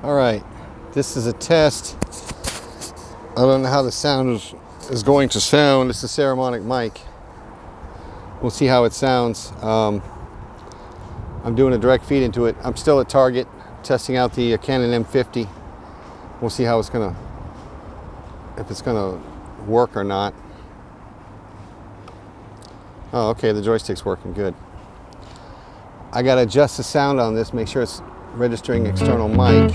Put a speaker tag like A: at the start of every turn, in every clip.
A: All right, this is a test. I don't know how the sound is going to sound. It's a ceramic mic. We'll see how it sounds. I'm doing a direct feed into it. I'm still at Target testing out the Canon M50. We'll see how it's if it's gonna work or not. Oh, okay, the joystick's working good. I gotta adjust the sound on this, make sure it's registering external mic.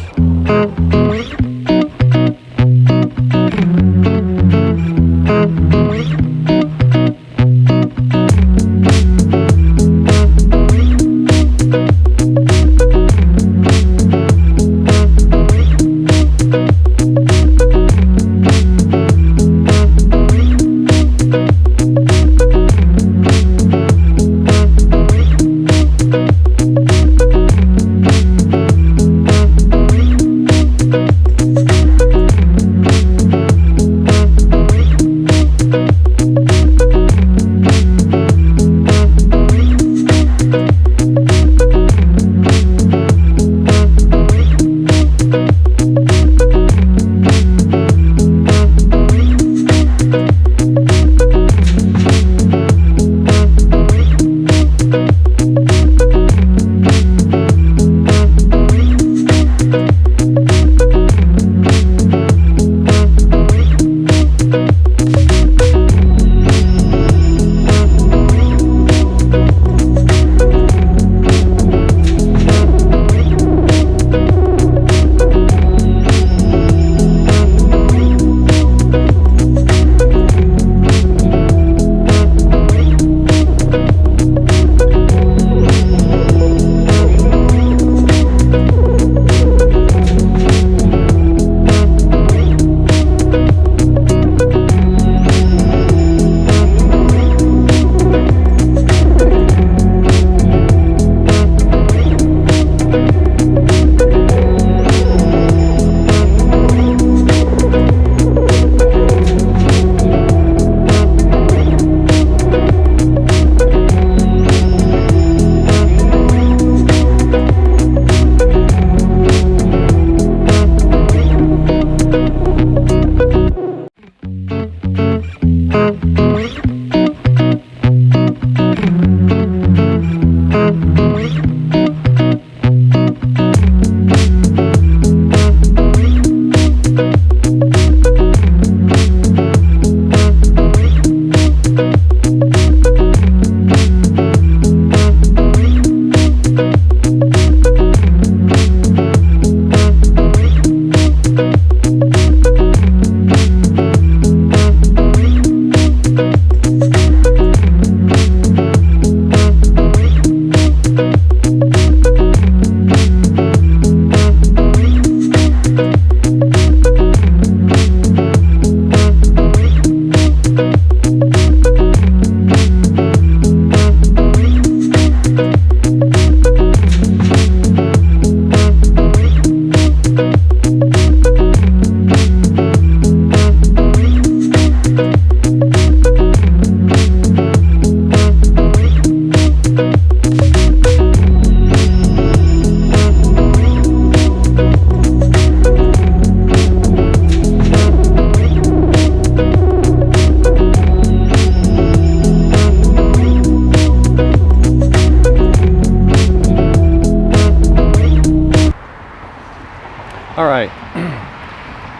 A: All right,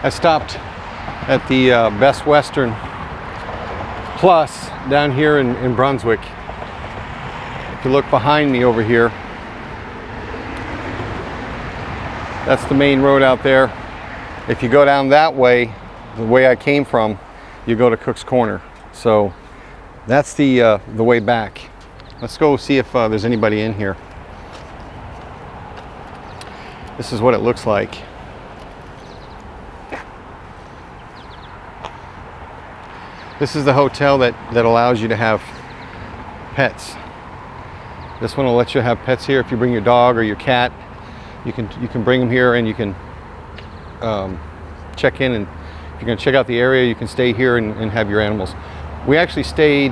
A: I stopped at the Best Western Plus down here in Brunswick. If you look behind me over here, that's the main road out there. If you go down that way, the way I came from, you go to Cook's Corner. So that's the way back. Let's go see if there's anybody in here. This is what it looks like. This is the hotel that allows you to have pets. This one will let you have pets here. If you bring your dog or your cat, you can bring them here, and you can check in, and if you're going to check out the area, you can stay here and have your animals. We actually stayed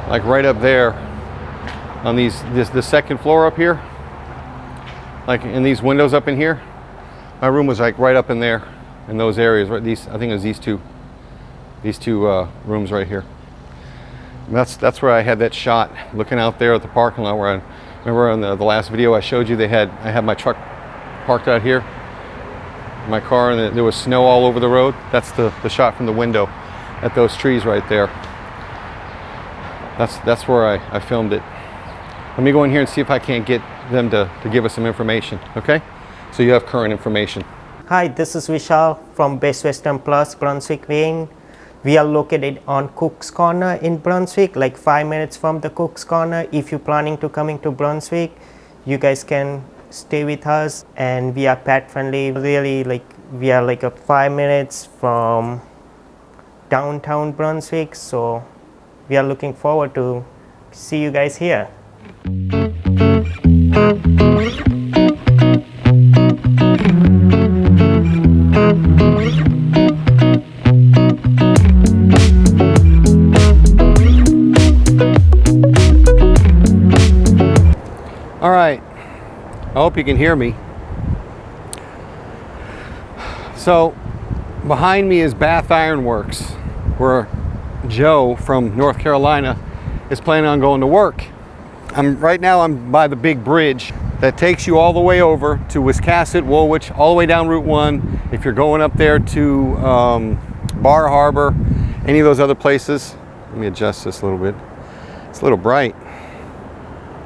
A: like right up there on the second floor up here, like in these windows up in here. My room was like right up in there, in those areas. Right, I think it was these two rooms right here. And that's where I had that shot, looking out there at the parking lot. Where I remember on the last video I showed you, I had my truck parked out here, my car, and there was snow all over the road. That's the shot from the window at those trees right there. That's where I filmed it. Let me go in here and see if I can't get them to give us some information, okay? So you have current information.
B: Hi, this is Vishal from Best Western Plus, Brunswick, Maine. We are located on Cook's Corner in Brunswick, like 5 minutes from the Cook's Corner. If you're planning to coming to Brunswick, you guys can stay with us, and we are pet friendly. Really, like we are like 5 minutes from downtown Brunswick, so we are looking forward to see you guys here.
A: All right, I hope you can hear me. So behind me is Bath Iron Works, where Joe from North Carolina is planning on going to work. Right now I'm by the big bridge that takes you all the way over to Wiscasset, Woolwich, all the way down Route 1. If you're going up there to Bar Harbor, any of those other places. Let me adjust this a little bit. It's a little bright.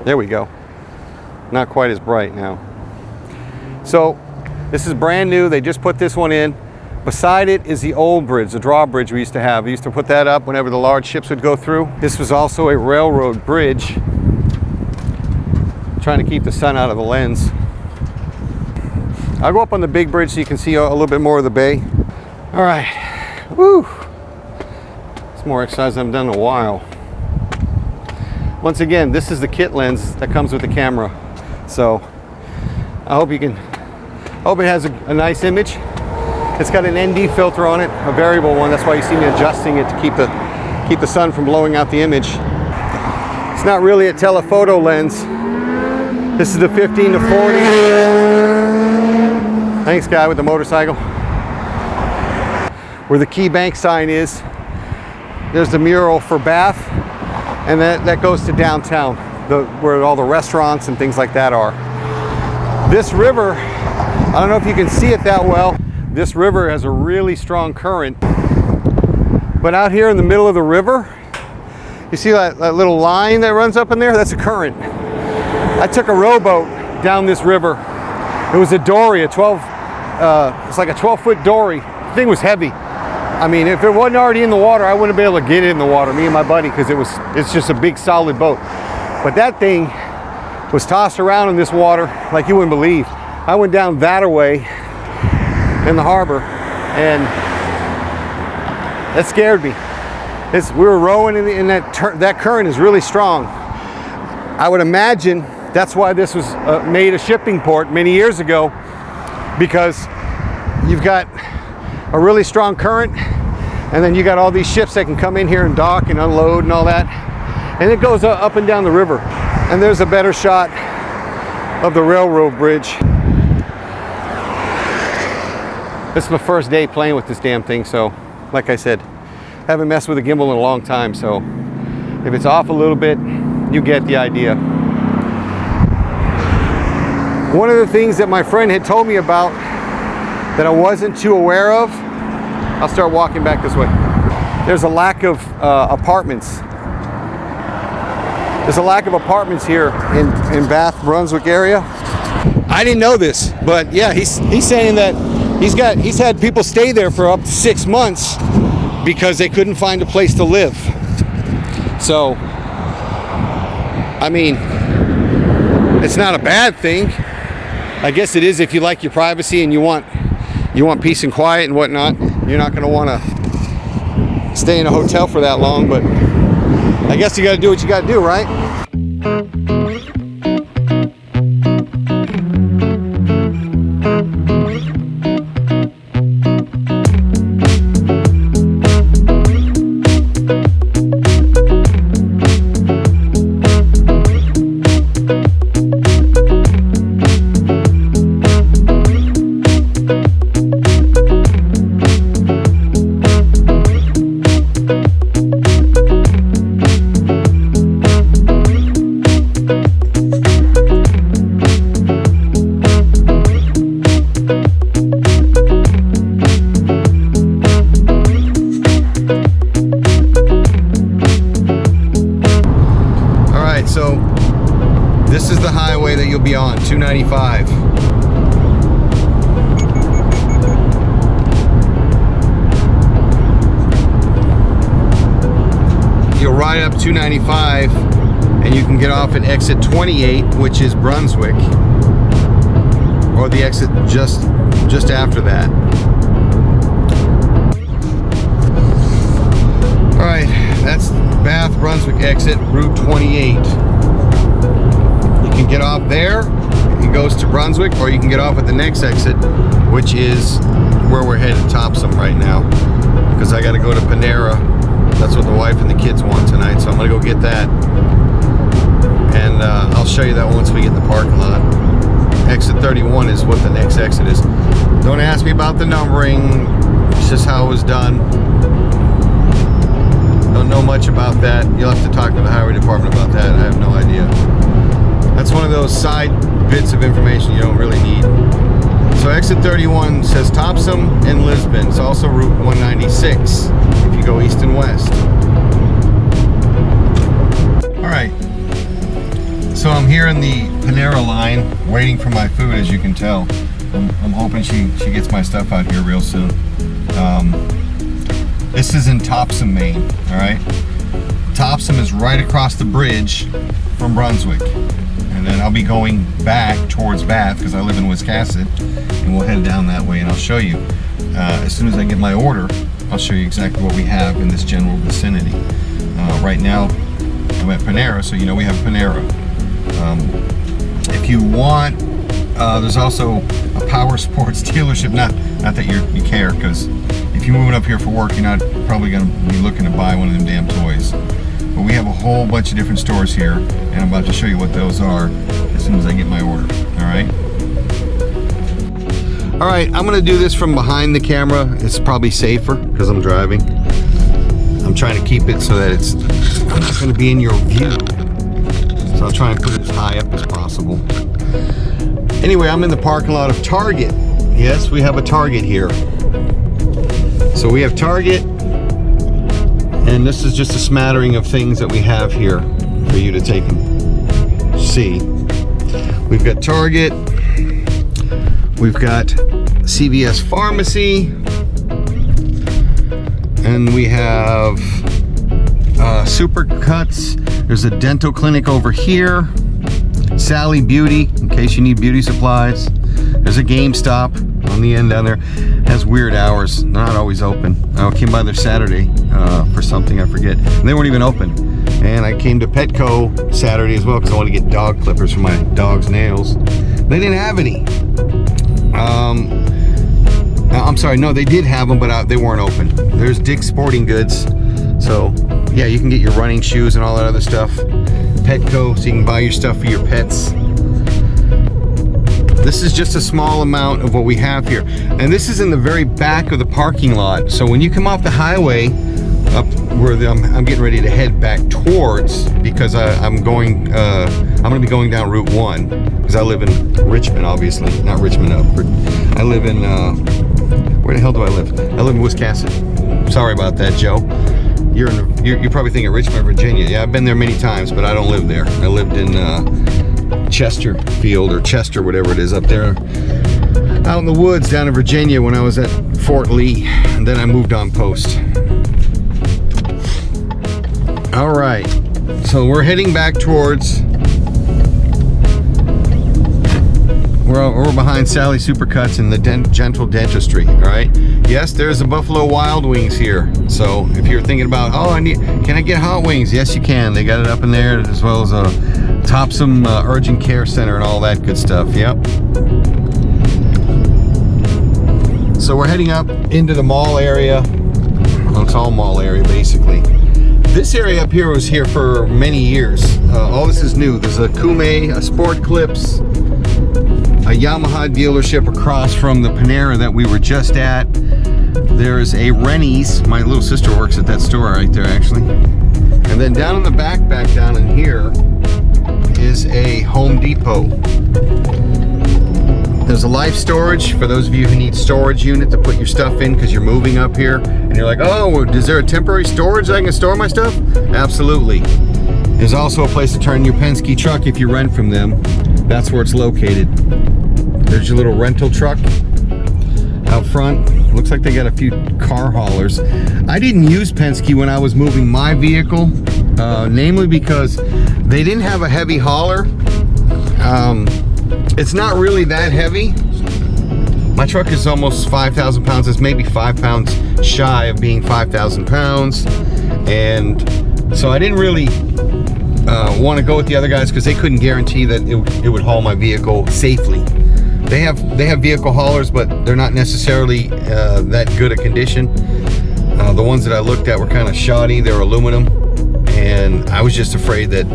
A: There we go. Not quite as bright now. So this is brand new. They just put this one in. Beside it is the old bridge, the drawbridge we used to have. We used to put that up whenever the large ships would go through. This was also a railroad bridge. Trying to keep the sun out of the lens. I'll go up on the big bridge so you can see a little bit more of the bay. All right, woo. It's more exercise than I've done in a while. Once again, this is the kit lens that comes with the camera. So I hope it has a nice image. It's got an ND filter on it, a variable one. That's why you see me adjusting it to keep the sun from blowing out the image. It's not really a telephoto lens. This is the 15 to 40. Thanks, guy with the motorcycle. Where the Key Bank sign is, there's the mural for Bath, and that goes to downtown, where all the restaurants and things like that are. This river, I don't know if you can see it that well. This river has a really strong current. But out here in the middle of the river, you see that little line that runs up in there? That's a current. I took a rowboat down this river. It was a dory, it's like a 12-foot dory. The thing was heavy. I mean, if it wasn't already in the water, I wouldn't be able to get it in the water, me and my buddy, because it's just a big solid boat. But that thing was tossed around in this water like you wouldn't believe. I went down that way in the harbor, and that scared me. We were rowing in that current is really strong. I would imagine that's why this was made a shipping port many years ago, because you've got a really strong current, and then you got all these ships that can come in here and dock and unload and all that, and it goes up and down the river. And there's a better shot of the railroad bridge. This is my first day playing with this damn thing, so like I said, haven't messed with a gimbal in a long time, so if it's off a little bit, you get the idea. One of the things that my friend had told me about that I wasn't too aware of, I'll start walking back this way. There's a lack of apartments. There's a lack of apartments here in Bath, Brunswick area. I didn't know this, but yeah, he's saying that he's had people stay there for up to 6 months because they couldn't find a place to live. So, I mean, it's not a bad thing. I guess it is if you like your privacy and you want peace and quiet and whatnot. You're not going to want to stay in a hotel for that long, but I guess you got to do what you got to do, right? 295. You'll ride up 295 and you can get off at exit 28, which is Brunswick, or the exit just after that. All right, that's Bath Brunswick exit, Route 28. You can get off there, it goes to Brunswick, or you can get off at the next exit, which is where we're headed, Topsham right now, because I got to go to Panera. That's what the wife and the kids want tonight, so I'm gonna go get that, and I'll show you that once we get in the parking lot. Exit 31 is what the next exit is. Don't ask me about the numbering, it's just how it was done. Don't know much about that. You'll have to talk to the highway department about that. I have no idea. That's one of those side bits of information you don't really need. So exit 31 says Topsham and Lisbon. It's also Route 196 if you go east and west. All right. So I'm here in the Panera line waiting for my food, as you can tell. I'm hoping she gets my stuff out here real soon. This is in Topsham, Maine, all right? Topsham is right across the bridge from Brunswick. And then I'll be going back towards Bath because I live in Wiscasset, and we'll head down that way and I'll show you. As soon as I get my order, I'll show you exactly what we have in this general vicinity. Right now, I'm at Panera, so you know we have Panera. If you want, there's also a power sports dealership. Not that you care, because if you're moving up here for work, you're not probably going to be looking to buy one of them damn toys. But we have a whole bunch of different stores here, and I'm about to show you what those are as soon as I get my order. All right. All right, I'm going to do this from behind the camera. It's probably safer because I'm driving. I'm trying to keep it so that it's not going to be in your view. So I'll try and put it as high up as possible. Anyway, I'm in the parking lot of Target. Yes, we have a Target here. So we have Target, and this is just a smattering of things that we have here for you to take and see. We've got Target, we've got CVS Pharmacy, and we have Supercuts. There's a dental clinic over here. Sally Beauty, in case you need beauty supplies. There's a GameStop on the end down there. Has weird hours, not always open. I came by there Saturday for something, I forget. And they weren't even open. And I came to Petco Saturday as well because I wanted to get dog clippers for my dog's nails. They didn't have any. I'm sorry, no, they did have them, but they weren't open. There's Dick's Sporting Goods. So yeah, you can get your running shoes and all that other stuff. Petco, so you can buy your stuff for your pets. This is just a small amount of what we have here. And this is in the very back of the parking lot. So when you come off the highway up where I'm getting ready to head back towards, because I'm going to be going down Route 1 because I live in Richmond, obviously. Not Richmond, but I live in, where the hell do I live? I live in Wiscasset. Sorry about that, Joe. You're probably thinking Richmond, Virginia. Yeah, I've been there many times, but I don't live there. I lived in Chesterfield, or Chester, whatever it is up there, out in the woods down in Virginia when I was at Fort Lee, and then I moved on post. All right, so we're heading back towards, we're behind Sally Supercuts and the Gentle Dentistry. All right, yes, there's a Buffalo Wild Wings here. So if you're thinking about, oh, can I get hot wings? Yes, you can. They got it up in there, as well as a Topsham Urgent Care Center and all that good stuff. Yep. So we're heading up into the mall area. Well, it's all mall area basically. This area up here was here for many years. All this is new. There's a Kume, a Sport Clips, a Yamaha dealership across from the Panera that we were just at. There's a Rennie's. My little sister works at that store right there, actually. And then down in the back down in here, is a Home Depot. There's a Life Storage for those of you who need storage unit to put your stuff in because you're moving up here and you're like, oh, is there a temporary storage that I can store my stuff? Absolutely. There's also a place to turn your Penske truck if you rent from them. That's where it's located. There's your little rental truck out front. Looks like they got a few car haulers. I didn't use Penske when I was moving my vehicle, namely because they didn't have a heavy hauler. It's not really that heavy. My truck is almost 5,000 pounds. It's maybe 5 pounds shy of being 5,000 pounds. And so I didn't really want to go with the other guys because they couldn't guarantee that it would haul my vehicle safely. They have vehicle haulers, but they're not necessarily that good a condition. The ones that I looked at were kind of shoddy. They're aluminum, and I was just afraid that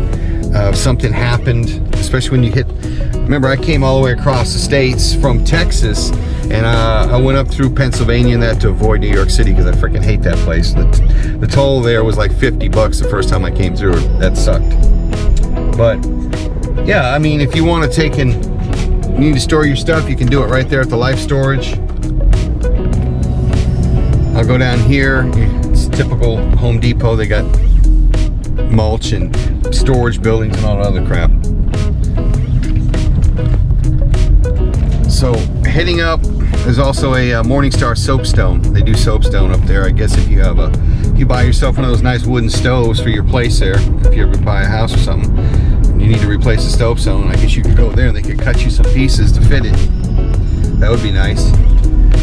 A: if something happened, especially when you hit. Remember, I came all the way across the states from Texas, and I went up through Pennsylvania and that to avoid New York City because I freaking hate that place. The toll there was like $50 the first time I came through. That sucked. But yeah, I mean, if you want to take and you need to store your stuff, you can do it right there at the life storage. I'll go down here. It's typical Home Depot. They got mulch and storage buildings and all that other crap. So heading up, there's also a Morningstar soapstone. They do soapstone up there. I guess if you have you buy yourself one of those nice wooden stoves for your place there, if you ever buy a house or something, and you need to replace the soapstone, I guess you could go there and they could cut you some pieces to fit it. That would be nice.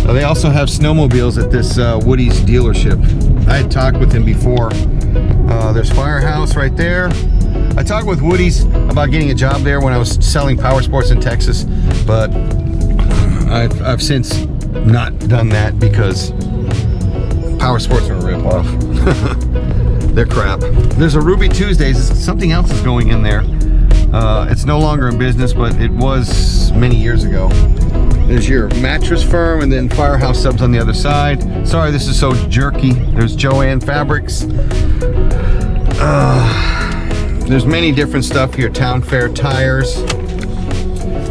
A: Now, they also have snowmobiles at this Woody's dealership. I had talked with him before. There's Firehouse right there. I talked with Woody's about getting a job there when I was selling power sports in Texas, but I've since not done that because power sports are a ripoff. They're crap. There's a Ruby Tuesdays. Something else is going in there. It's no longer in business, but it was many years ago. There's your Mattress Firm, and then Firehouse Subs on the other side. Sorry, this is so jerky. There's Joann Fabrics. There's many different stuff here. Town Fair Tires.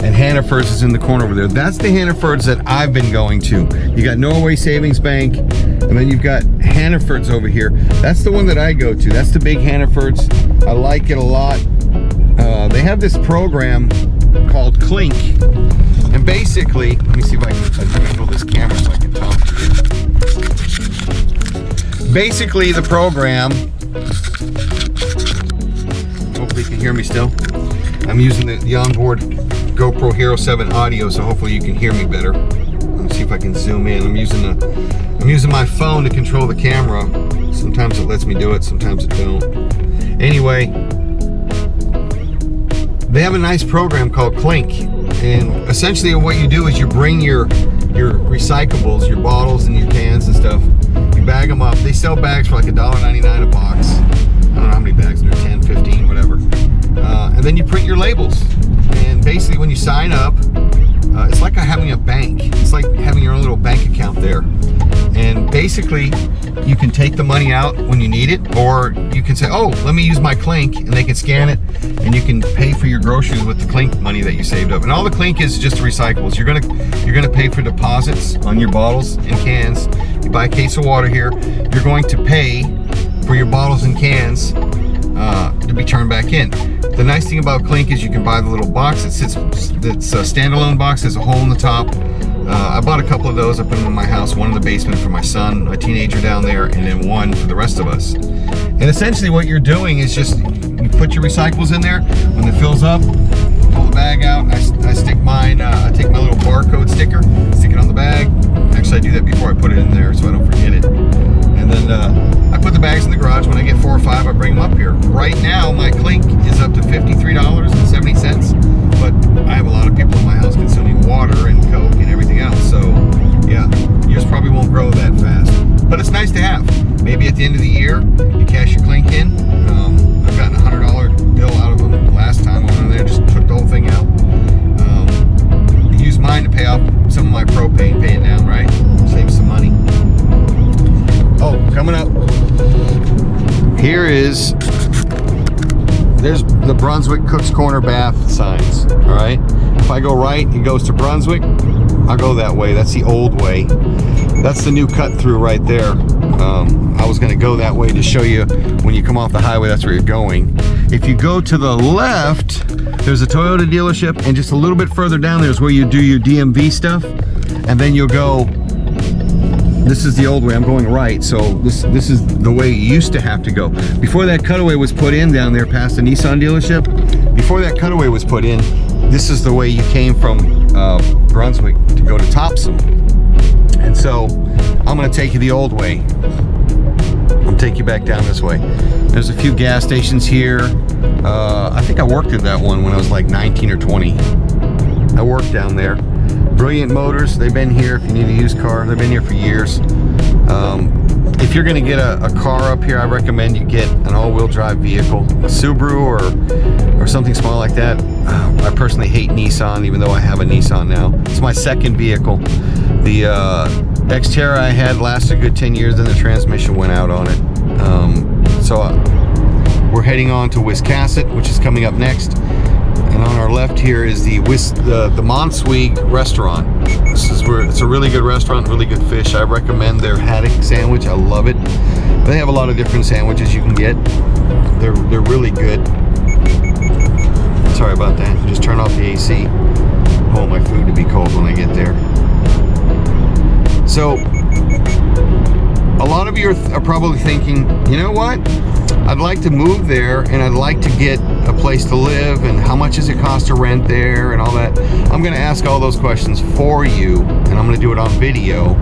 A: And Hannaford's is in the corner over there. That's the Hannaford's that I've been going to. You got Norway Savings Bank, and then you've got Hannaford's over here. That's the one that I go to. That's the big Hannaford's. I like it a lot. They have this program called Clink. And basically, let me see if I can angle this camera so I can talk to you. Basically, the program, hopefully you can hear me still. I'm using the onboard GoPro Hero 7 audio, so hopefully you can hear me better. Let's see if I can zoom in. I'm using my phone to control the camera. Sometimes it lets me do it, sometimes it don't. Anyway, they have a nice program called Clink, and essentially what you do is you bring your recyclables, your bottles and your cans and stuff, you bag them up. They sell bags for like $1.99 a box. I don't know how many bags there are, 10, 15, whatever. And then you print your labels. And basically when you sign up, it's like having a bank. It's like having your own little bank account there. And basically you can take the money out when you need it, or you can say, oh, let me use my Clink, and they can scan it, and you can pay for your groceries with the Clink money that you saved up. And all the Clink is just recyclables. You're gonna pay for deposits on your bottles and cans. You buy a case of water here, you're going to pay for your bottles and cans to be turned back in. The nice thing about Clink is you can buy the little box that sits, that's a standalone box, has a hole in the top. I bought a couple of those. I put them in my house, one in the basement for my son, a teenager down there, and then one for the rest of us. And essentially what you're doing is just, you put your recyclables in there. When it fills up, pull the bag out. I stick mine, I take my little barcode sticker, stick it on the bag. Actually, I do that before I put it in there so I don't forget it. And then I put the bags in the garage. When I get 4 or 5, I bring them up here. Right now, my Clink is up to $53.70. But I have a lot of people in my house consuming water and Coke and everything else. So, yeah, yours probably won't grow that fast. But it's nice to have. Maybe at the end of the year, you cash your Clink in. I've gotten a $100 bill out of them last time I went in there, just took the whole thing out. Use mine to pay off some of my propane, pay it down, right? Save some money. Oh, coming up. Here is, there's the Brunswick Cook's Corner Bath signs, all right? If I go right, it goes to Brunswick. I'll go that way. That's the old way. That's the new cut through right there. I was gonna go that way to show you when you come off the highway, that's where you're going. If you go to the left, There's a Toyota dealership, and just a little bit further down there is where you do your DMV stuff, and then you'll go. This is the old way. I'm going right, so this is the way you used to have to go. Before that cutaway was put in down there past the Nissan dealership, before that cutaway was put in, this is the way you came from Brunswick to go to Topsham. And so I'm gonna take you the old way. I'll take you back down this way. There's a few gas stations here. I think I worked at that one when I was like 19 or 20. I worked down there. Brilliant Motors, they've been here if you need a used car. They've been here for years. If you're gonna get a car up here, I recommend you get an all-wheel drive vehicle, a Subaru or something small like that. I personally hate Nissan, even though I have a Nissan now. It's my second vehicle. The Xterra I had lasted a good 10 years, then the transmission went out on it. So we're heading on to Wiscasset, which is coming up next. And on our left here is the Brunswick restaurant. This is where it's a really good restaurant, really good fish. I recommend their haddock sandwich. I love it. They have a lot of different sandwiches you can get. They're really good. Sorry about that. Just turn off the AC. I want my food to be cold when I get there. So a lot of you are probably thinking, you know what? I'd like to move there, and I'd like to get a place to live, and how much does it cost to rent there and all that. I'm going to ask all those questions for you, and I'm going to do it on video.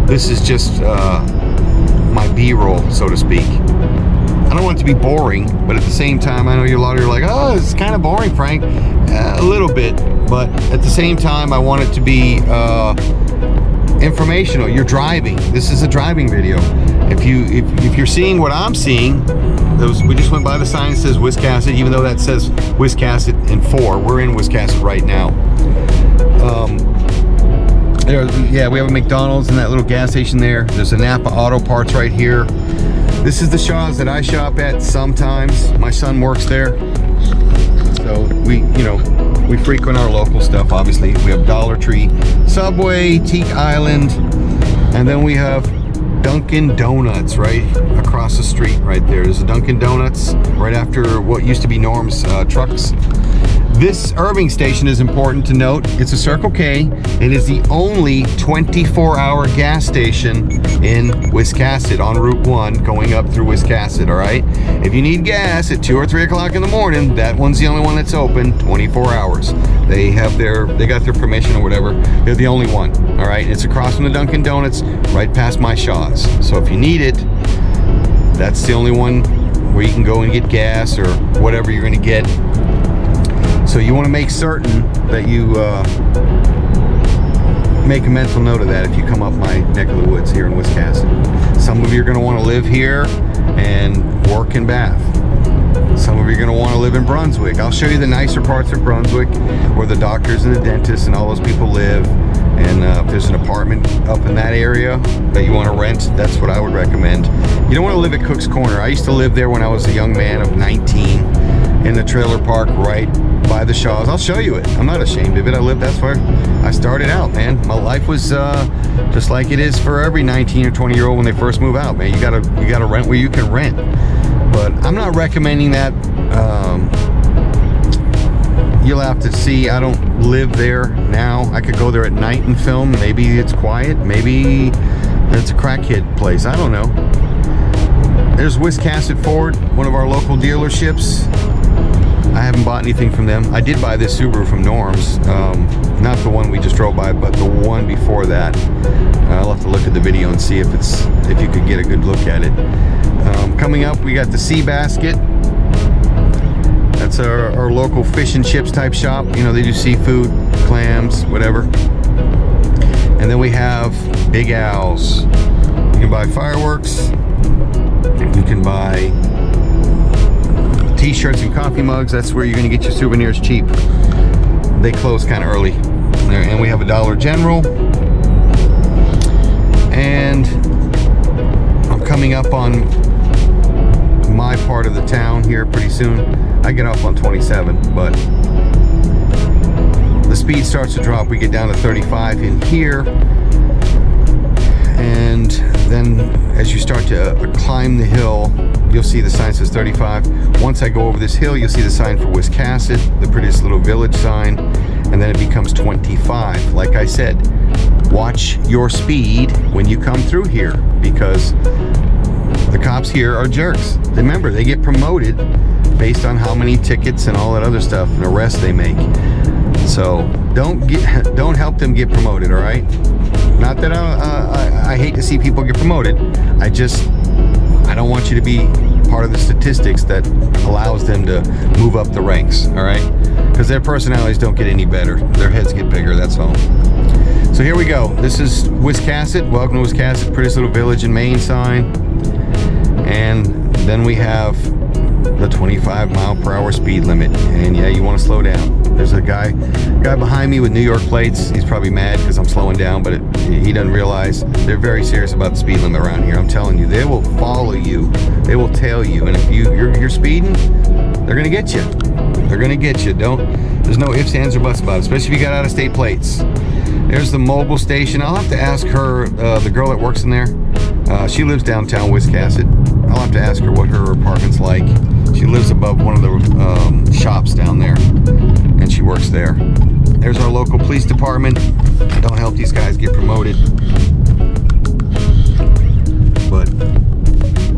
A: This is just my B-roll, so to speak. I don't want it to be boring, but at the same time, I know a lot of you are like, oh, it's kind of boring, Frank. A little bit, but at the same time, I want it to be informational. You're driving. This is a driving video. If you're seeing what I'm seeing, we just went by the sign that says Wiscasset, even though that says Wiscasset in 4. We're in Wiscasset right now. Yeah, we have a McDonald's and that little gas station there. There's a Napa Auto Parts right here. This is the Shaw's that I shop at sometimes. My son works there, so we frequent our local stuff. Obviously, we have Dollar Tree, Subway, Teak Island, and then we have Dunkin' Donuts right across the street right there. There's a Dunkin' Donuts right after what used to be Norm's Trucks. This Irving station is important to note. It's a Circle K. It is the only 24-hour gas station in Wiscasset on Route 1 going up through Wiscasset, all right? If you need gas at 2 or 3 o'clock in the morning, that one's the only one that's open 24 hours. They got their permission or whatever. They're the only one, all right? It's across from the Dunkin' Donuts, right past my Shaw's. So if you need it, that's the only one where you can go and get gas or whatever you're gonna get. So you want to make certain that you make a mental note of that if you come up my neck of the woods here in Wiscasset. Some of you are going to want to live here and work in Bath. Some of you are going to want to live in Brunswick. I'll show you the nicer parts of Brunswick where the doctors and the dentists and all those people live. And if there's an apartment up in that area that you want to rent, that's what I would recommend. You don't want to live at Cook's Corner. I used to live there when I was a young man of 19 in the trailer park right by the Shaw's. I'll show you it. I'm not ashamed of it. That's where I started out, man. My life was just like it is for every 19 or 20-year-old when they first move out, man. You gotta rent where you can rent. But I'm not recommending that. You'll have to see. I don't live there now. I could go there at night and film. Maybe it's quiet. Maybe it's a crackhead place. I don't know. There's Wiscasset Ford, one of our local dealerships. I haven't bought anything from them. I did buy this Subaru from Norm's, not the one we just drove by, but the one before that. I'll have to look at the video and see if you could get a good look at it. Coming up, we got the Sea Basket. That's our local fish and chips type shop. You know, they do seafood, clams, whatever. And then we have Big Al's. You can buy fireworks. You can buy t-shirts and coffee mugs. That's where you're going to get your souvenirs cheap. They close kind of early. And we have a Dollar General. And I'm coming up on my part of the town here pretty soon. I get off on 27, but the speed starts to drop. We get down to 35 in here. and then as you start to climb the hill, you'll see the sign says 35. Once I go over this hill, you'll see the sign for Wiscasset, the prettiest little village sign, and then it becomes 25. Like I said, watch your speed when you come through here, because the cops here are jerks. Remember, they get promoted based on how many tickets and all that other stuff and arrests they make. So don't help them get promoted, all right? Not that I hate to see people get promoted. I don't want you to be part of the statistics that allows them to move up the ranks, all right? Because their personalities don't get any better. Their heads get bigger, that's all. So here we go. This is Wiscasset. Welcome to Wiscasset, prettiest little village in Maine sign. And then we have the 25-mile-per-hour speed limit. And yeah, you want to slow down. There's a guy behind me with New York plates. He's probably mad because I'm slowing down, but he doesn't realize they're very serious about the speed limit around here. I'm telling you, they will follow you. They will tail you. And if you're speeding, they're going to get you. They're going to get you. There's no ifs, ands, or buts about it, especially if you got out-of-state plates. There's the mobile station. I'll have to ask her, the girl that works in there. She lives downtown Wiscasset. I'll have to ask her what her apartment's like. She lives above one of the shops down there, and she works there. There's our local police department. Don't help these guys get promoted. But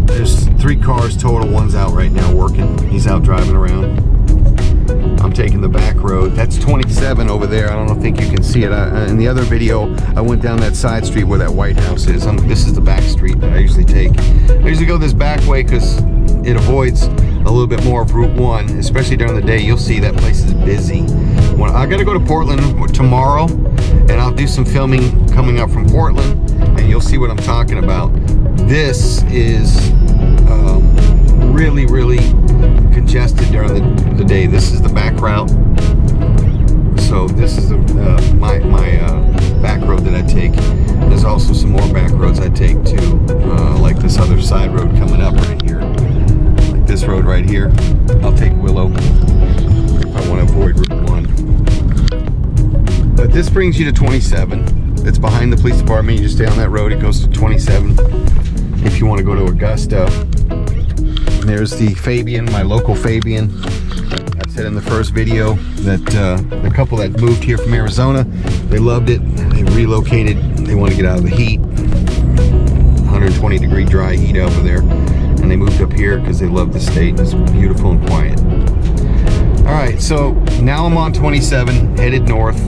A: there's 3 cars total. One's out right now working. He's out driving around. I'm taking the back road. That's 27 over there. I don't think you can see it. In the other video, I went down that side street where that White House is. This is the back street that I usually take. I usually go this back way because it avoids a little bit more of Route 1, especially during the day. You'll see that place is busy. I gotta go to Portland tomorrow, and I'll do some filming coming up from Portland, and you'll see what I'm talking about. This is really, really congested during the day. This is the back route. So this is my back road that I take. There's also some more back roads I take too, like this other side road coming up right here. Like this road right here. I'll take Willow if I want to avoid Route 1. But this brings you to 27. It's behind the police department. You just stay on that road. It goes to 27 if you want to go to Augusta. And there's the Fabian, my local Fabian. I said in the first video that the couple that moved here from Arizona, they loved it. They relocated. They want to get out of the heat. 120-degree dry heat over there. And they moved up here because they love the state. It's beautiful and quiet. All right, so now I'm on 27, headed north.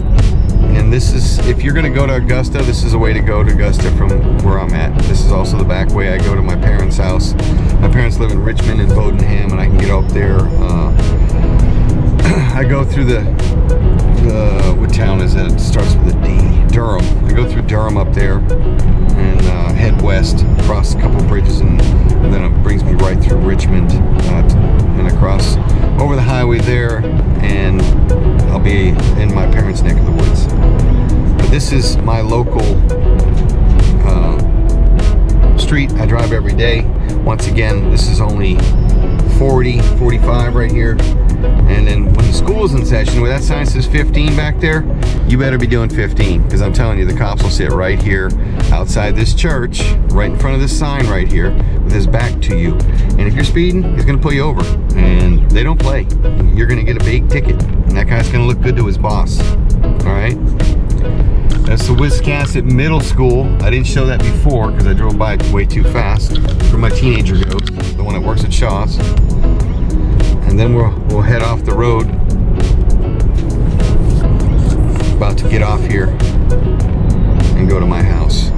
A: And this is, if you're going to go to Augusta, this is a way to go to Augusta from where I'm at. This is also the back way I go to my parents' house. My parents live in Richmond and Bodenham, and I can get up there. I go through what town is that? It starts with a D. Durham. I go through Durham up there and head west, across a couple bridges, and then it brings me right through Richmond and across over the highway there, and I'll be in my parents' neck of the woods. But this is my local street I drive every day. Once again, this is only 40, 45 right here. And then when the school is in session, where that sign says 15 back there, you better be doing 15, because I'm telling you, the cops will sit right here outside this church, right in front of this sign right here, with his back to you. And if you're speeding, he's going to pull you over. And they don't play. You're going to get a big ticket. And that guy's going to look good to his boss. All right? That's the Wiscasset Middle School. I didn't show that before because I drove by it way too fast. Where my teenager goes, the one that works at Shaw's. And then we'll head off the road. About to get off here and go to my house.